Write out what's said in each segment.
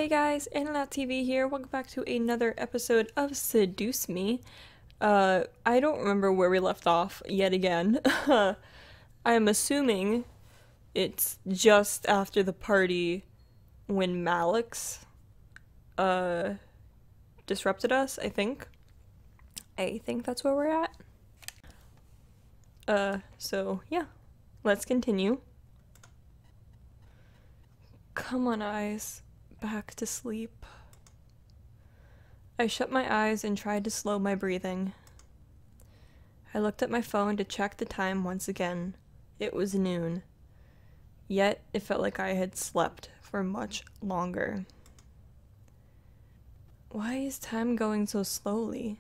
Hey guys, AnnaDotTV here. Welcome back to another episode of Seduce Me. I don't remember where we left off yet again. I'm assuming it's just after the party when Malix disrupted us, I think. I think that's where we're at. So yeah, let's continue. Come on, eyes. Back to sleep. I shut my eyes and tried to slow my breathing. I looked at my phone to check the time once again. It was noon. Yet, it felt like I had slept for much longer. Why is time going so slowly?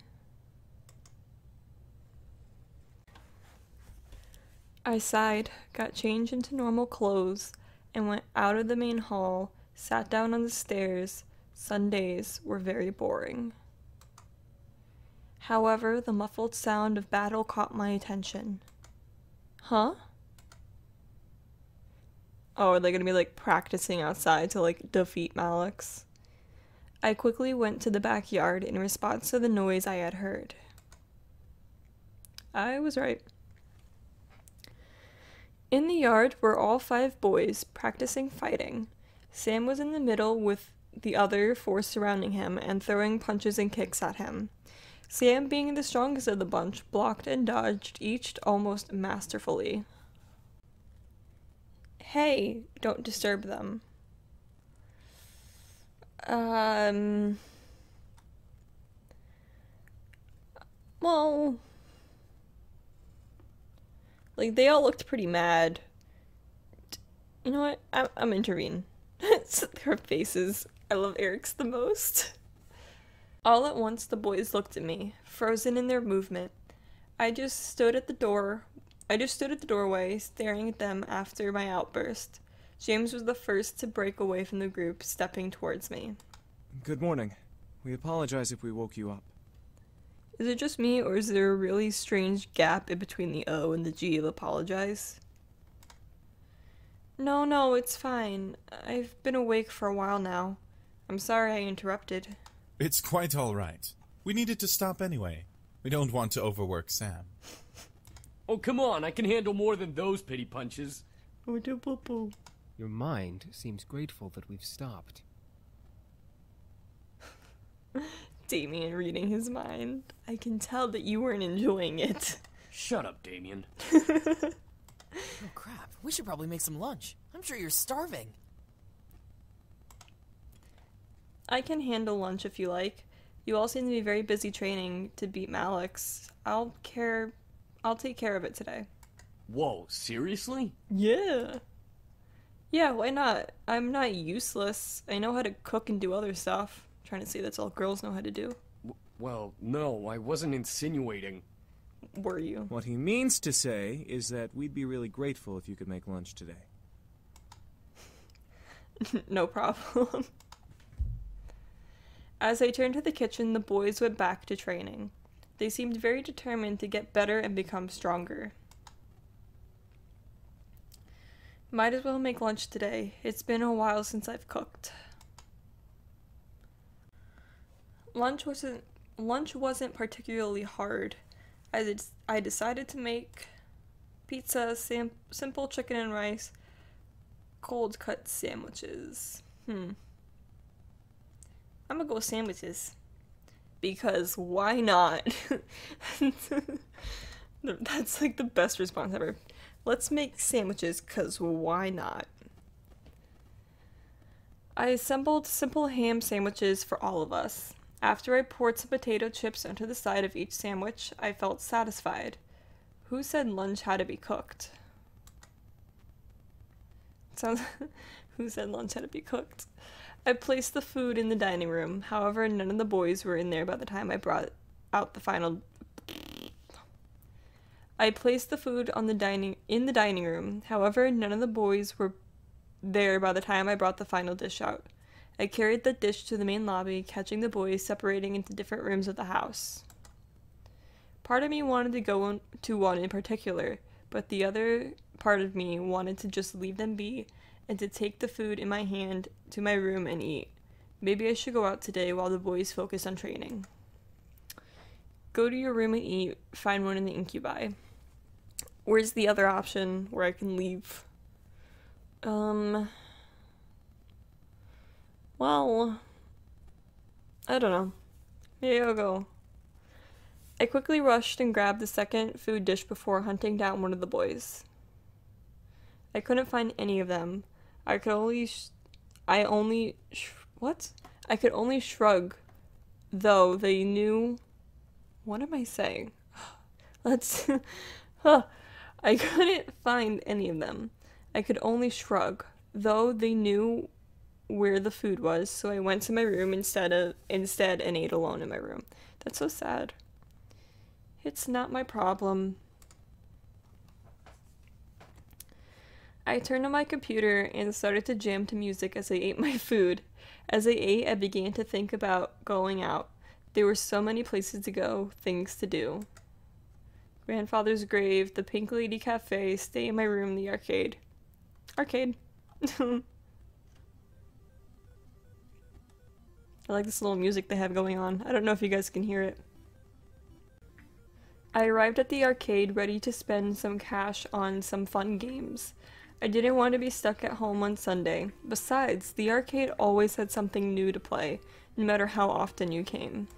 I sighed, got changed into normal clothes, and went out of the main hall, sat down on the stairs. Sundays were very boring. However, the muffled sound of battle caught my attention. Huh? Oh, are they gonna be like practicing outside to like defeat Malix? I quickly went to the backyard in response to the noise I had heard. I was right. In the yard were all 5 boys practicing fighting. Sam was in the middle with the other 4 surrounding him and throwing punches and kicks at him. Sam, being the strongest of the bunch, blocked and dodged each almost masterfully. Hey, don't disturb them. Well, like, they all looked pretty mad. You know what? I'm intervene. Their faces. I love Eric's the most. All at once, the boys looked at me, frozen in their movement. I just stood at the doorway, staring at them after my outburst. James was the first to break away from the group, stepping towards me. Good morning. We apologize if we woke you up. Is it just me, or is there a really strange gap in between the O and the G of apologize? No, it's fine. I've been awake for a while now. I'm sorry I interrupted. It's quite all right. We needed to stop anyway. We don't want to overwork Sam. Oh, come on, I can handle more than those pity punches. Your mind seems grateful that we've stopped. Damien reading his mind. I can tell that you weren't enjoying it. Shut up, Damien. Oh crap, we should probably make some lunch. I'm sure you're starving. I can handle lunch if you like. You all seem to be very busy training to beat Malix. I'll take care of it today. Whoa, seriously? Yeah. Yeah, why not? I'm not useless. I know how to cook and do other stuff. I'm trying to say that's all girls know how to do. Well, no, I wasn't insinuating. Were you? What he means to say is that we'd be really grateful if you could make lunch today. No problem. As I turned to the kitchen, the boys went back to training. They seemed very determined to get better and become stronger. Might as well make lunch today. It's been a while since I've cooked. Lunch wasn't particularly hard. I decided to make pizza, simple chicken and rice, cold cut sandwiches. I'm gonna go with sandwiches. Because why not? That's like the best response ever. Let's make sandwiches, cause why not? I assembled simple ham sandwiches for all of us. After I poured some potato chips onto the side of each sandwich, I felt satisfied. Who said lunch had to be cooked? Who said lunch had to be cooked? I placed the food in the dining room. However, none of the boys were in there by the time I brought out the final. I placed the food in the dining room. However, none of the boys were there by the time I brought the final dish out. I carried the dish to the main lobby, catching the boys separating into different rooms of the house. Part of me wanted to go to one in particular, but the other part of me wanted to just leave them be and to take the food in my hand to my room and eat. Maybe I should go out today while the boys focus on training. Go to your room and eat. Find one in the incubi. Where's the other option where I can leave? Well, I don't know. Maybe I'll go. I quickly rushed and grabbed the second food dish before hunting down one of the boys. I couldn't find any of them. I could only shrug, though they knew. What am I saying? I couldn't find any of them. I could only shrug, though they knew where the food was, so I went to my room instead and ate alone in my room. That's so sad. It's not my problem. I turned on my computer and started to jam to music as I ate my food. As I ate, I began to think about going out. There were so many places to go, things to do. Grandfather's grave, the Pink Lady Cafe, stay in my room, the arcade. Arcade. I like this little music they have going on. I don't know if you guys can hear it. I arrived at the arcade ready to spend some cash on some fun games. I didn't want to be stuck at home on Sunday. Besides, the arcade always had something new to play, no matter how often you came.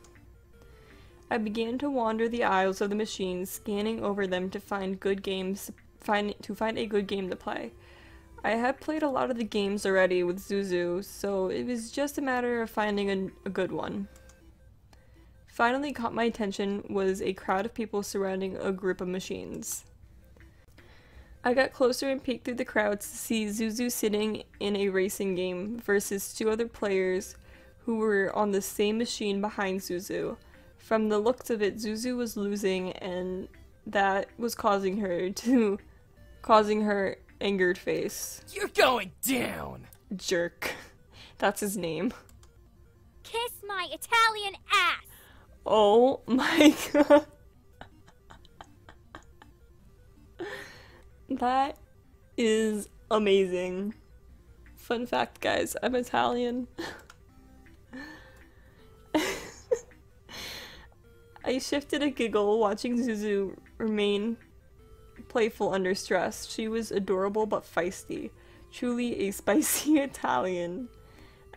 I began to wander the aisles of the machines, scanning over them to find a good game to play. I had played a lot of the games already with Zuzu, so it was just a matter of finding a good one. Finally caught my attention was a crowd of people surrounding a group of machines. I got closer and peeked through the crowd to see Zuzu sitting in a racing game versus two other players who were on the same machine behind Zuzu. From the looks of it, Zuzu was losing, and that was causing her angered face. You're going down! Jerk. That's his name. Kiss my Italian ass! Oh my god. That is amazing. Fun fact, guys, I'm Italian. I shifted a giggle watching Zuzu remain playful under stress. She was adorable but feisty. Truly a spicy Italian.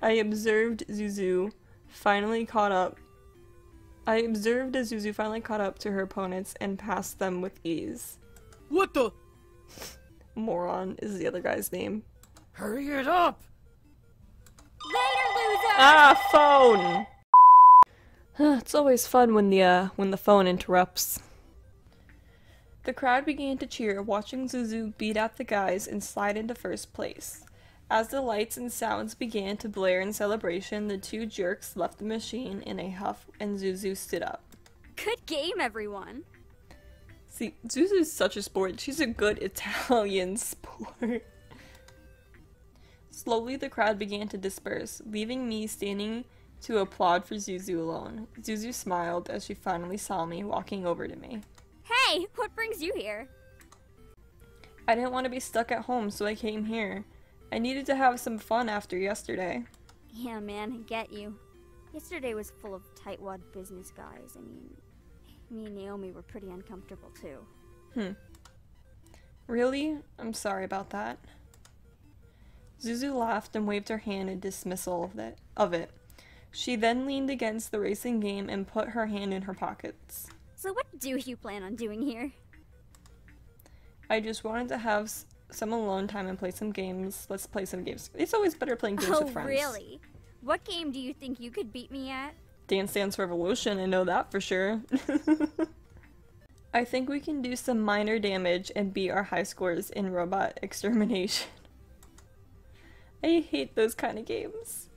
I observed as Zuzu finally caught up to her opponents and passed them with ease. What the? Moron is the other guy's name. Hurry it up! Later, loser! Ah, phone! It's always fun when the phone interrupts. The crowd began to cheer, watching Zuzu beat out the guys and slide into first place. As the lights and sounds began to blare in celebration, the two jerks left the machine in a huff and Zuzu stood up. Good game, everyone. See, Zuzu's such a sport. She's a good Italian sport. Slowly, the crowd began to disperse, leaving me standing to applaud for Zuzu alone. Zuzu smiled as she finally saw me walking over to me. Hey, what brings you here? I didn't want to be stuck at home, so I came here. I needed to have some fun after yesterday. Yeah, man, I get you. Yesterday was full of tightwad business guys. I mean, me and Naomi were pretty uncomfortable too. Really? I'm sorry about that. Zuzu laughed and waved her hand in dismissal of it. She then leaned against the racing game and put her hand in her pockets. So what do you plan on doing here? I just wanted to have some alone time and play some games. Let's play some games. It's always better playing games with friends. Oh, really? What game do you think you could beat me at? Dance Dance Revolution, I know that for sure. I think we can do some minor damage and beat our high scores in robot extermination. I hate those kind of games.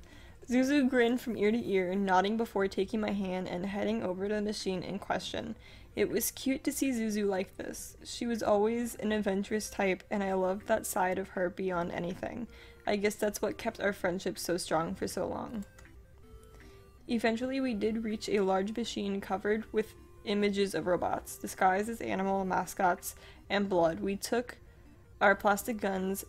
Zuzu grinned from ear to ear, nodding before taking my hand and heading over to the machine in question. It was cute to see Zuzu like this. She was always an adventurous type, and I loved that side of her beyond anything. I guess that's what kept our friendship so strong for so long. Eventually, we did reach a large machine covered with images of robots, disguised as animal mascots and blood. We took our plastic guns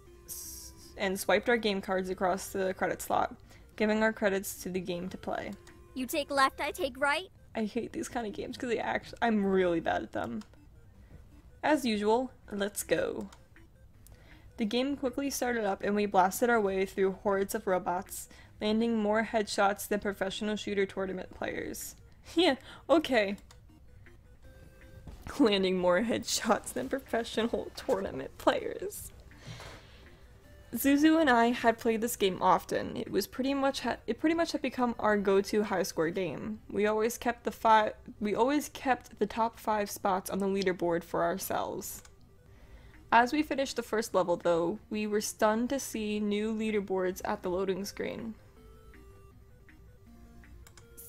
and swiped our game cards across the credit slot. giving our credits to the game to play. You take left, I take right. I hate these kind of games because I'm really bad at them. As usual, let's go. The game quickly started up and we blasted our way through hordes of robots, landing more headshots than professional shooter tournament players. Yeah, okay. Landing more headshots than professional tournament players. Zuzu and I had played this game often. It pretty much had become our go-to high score game. We always kept the top 5 spots on the leaderboard for ourselves. As we finished the first level though, we were stunned to see new leaderboards at the loading screen.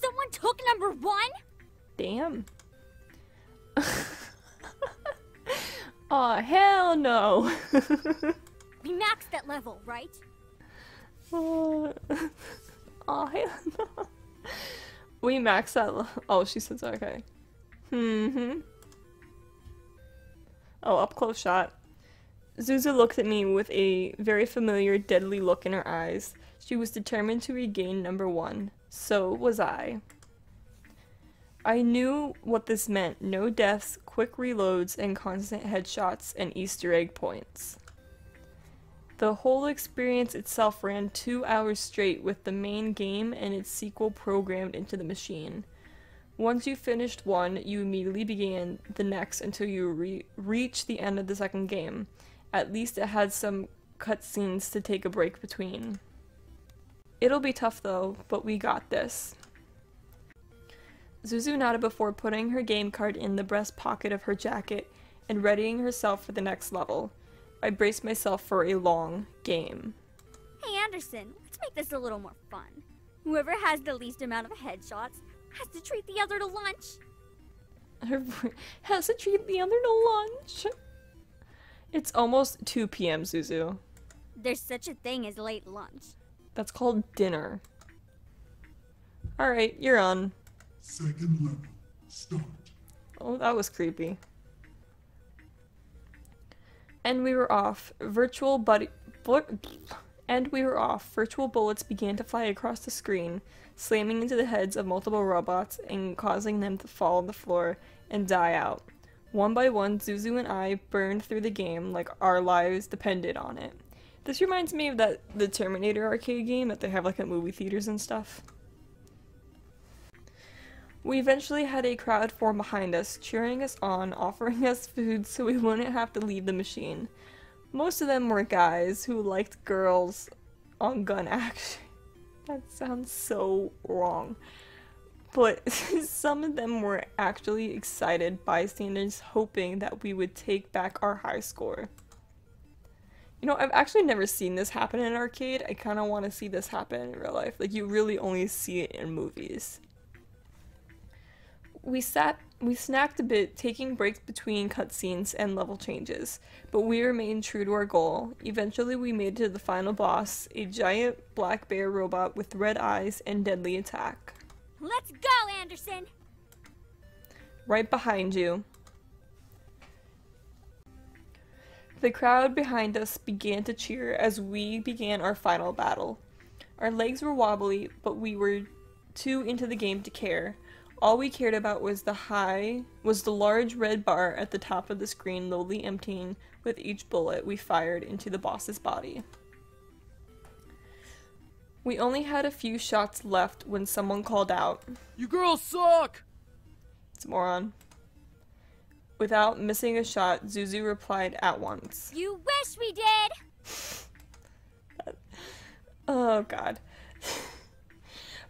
Someone took number 1? Damn. Aw, hell no. We maxed that level, right? Oh, hell no. We maxed that oh, she says okay. Oh, up close shot. Zuzu looked at me with a very familiar, deadly look in her eyes. She was determined to regain number 1. So was I. I knew what this meant. No deaths, quick reloads, and constant headshots and Easter egg points. The whole experience itself ran 2 hours straight with the main game and its sequel programmed into the machine. Once you finished one, you immediately began the next until you reached the end of the second game. At least it had some cutscenes to take a break between. It'll be tough though, but we got this. Zuzu nodded before putting her game card in the breast pocket of her jacket and readying herself for the next level. I braced myself for a long game. Hey Anderson, let's make this a little more fun. Whoever has the least amount of headshots has to treat the other to lunch. Has to treat the other to lunch. It's almost 2 p.m., Zuzu. There's such a thing as late lunch. That's called dinner. Alright, you're on. Second level, start. Oh, that was creepy. And we were off. Virtual bullets began to fly across the screen, slamming into the heads of multiple robots and causing them to fall on the floor and die out. One by one, Zuzu and I burned through the game like our lives depended on it. This reminds me of the Terminator arcade game that they have like at movie theaters and stuff. We eventually had a crowd form behind us, cheering us on, offering us food so we wouldn't have to leave the machine. Most of them were guys who liked girls on gun action. That sounds so wrong. But some of them were actually excited bystanders hoping that we would take back our high score. You know, I've actually never seen this happen in an arcade. I kind of want to see this happen in real life. Like, you really only see it in movies. We snacked a bit, taking breaks between cutscenes and level changes, but we remained true to our goal. Eventually we made it to the final boss, a giant black bear robot with red eyes and deadly attack. Let's go, Anderson! Right behind you. The crowd behind us began to cheer as we began our final battle. Our legs were wobbly, but we were too into the game to care. All we cared about was the large red bar at the top of the screen slowly emptying with each bullet we fired into the boss's body. We only had a few shots left when someone called out, "You girls suck!" It's a moron. Without missing a shot, Zuzu replied at once. You wish we did! Oh god.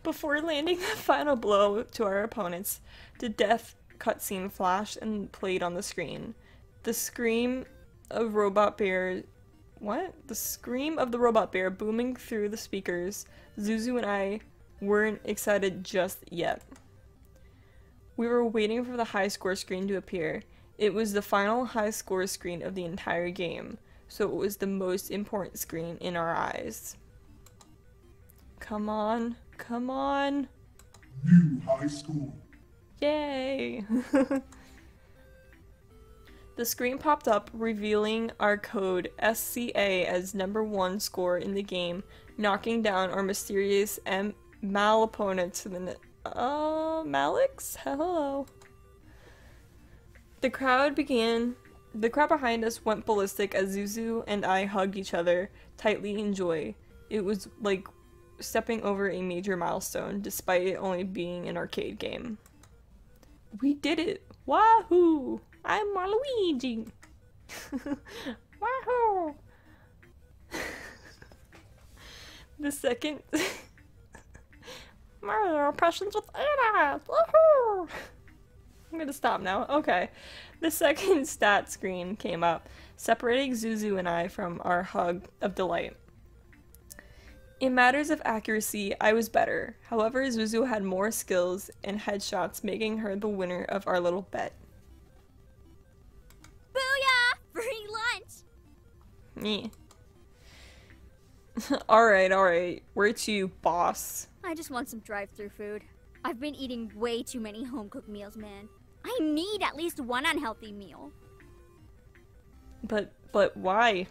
Before landing the final blow to our opponents, the death cutscene flashed and played on the screen. The scream of robot bear... What? The scream of the robot bear booming through the speakers. Zuzu and I weren't excited just yet. We were waiting for the high score screen to appear. It was the final high score screen of the entire game, so it was the most important screen in our eyes. Come on. Come on. New high score. Yay! The screen popped up, revealing our code SCA as #1 score in the game, knocking down our mysterious mal opponent to the Malix? Hello. The crowd behind us went ballistic as Zuzu and I hugged each other tightly in joy. It was like stepping over a major milestone, despite it only being an arcade game. We did it! Wahoo! I'm Waluigi! Wahoo! The second... Mario impressions with Anna! Woohoo! I'm gonna stop now. Okay. The second stat screen came up, separating Zuzu and I from our hug of delight. In matters of accuracy, I was better. However, Zuzu had more skills and headshots, making her the winner of our little bet. Booyah! Free lunch! Yeah. Alright. Where to, boss? I just want some drive-thru food. I've been eating way too many home-cooked meals, man. I need at least one unhealthy meal. But why?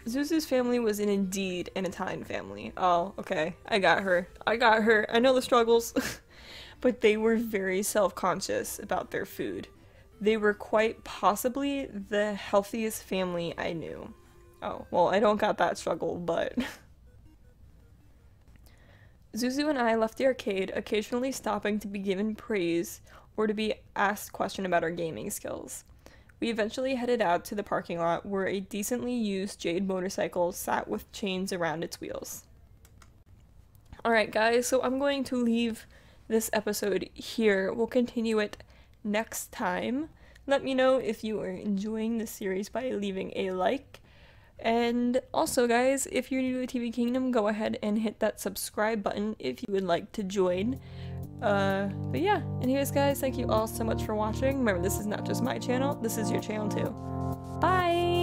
Zuzu's family was indeed an Italian family. Oh, okay. I got her. I know the struggles. But they were very self-conscious about their food. They were quite possibly the healthiest family I knew. Oh, well, I don't got that struggle, but... Zuzu and I left the arcade, occasionally stopping to be given praise or to be asked questions about our gaming skills. We eventually headed out to the parking lot where a decently used Jade motorcycle sat with chains around its wheels. Alright guys, so I'm going to leave this episode here. We'll continue it next time. Let me know if you are enjoying the series by leaving a like. And also guys, if you're new to the TV Kingdom, go ahead and hit that subscribe button if you would like to join. But yeah, anyways guys, thank you all so much for watching. Remember, this is not just my channel, this is your channel too. Bye!